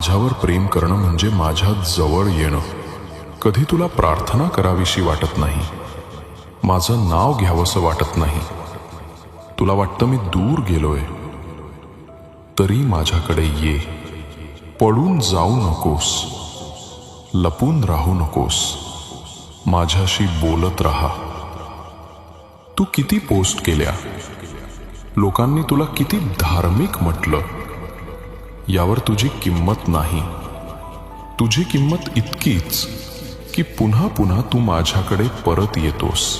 माझ्यावर प्रेम करणं म्हणजे माझ्या जवळ येणं. कधी तुला प्रार्थना करावीशी वाटत नाही, माझं नाव घ्यावंसं वाटत नाही. तुला वाटतं मी दूर गेलोय, तरी माझ्याकडे ये. पळून जाऊ नकोस, लपून राहू नकोस, माझ्याशी बोलत राहा. तू किती पोस्ट केल्या, लोकांनी तुला किती धार्मिक म्हटलं, यावर तुझी किंमत नाही. तुझी किंमत इतकीच की पुन्हा पुन्हा तू माझ्याकडे परत येतोस.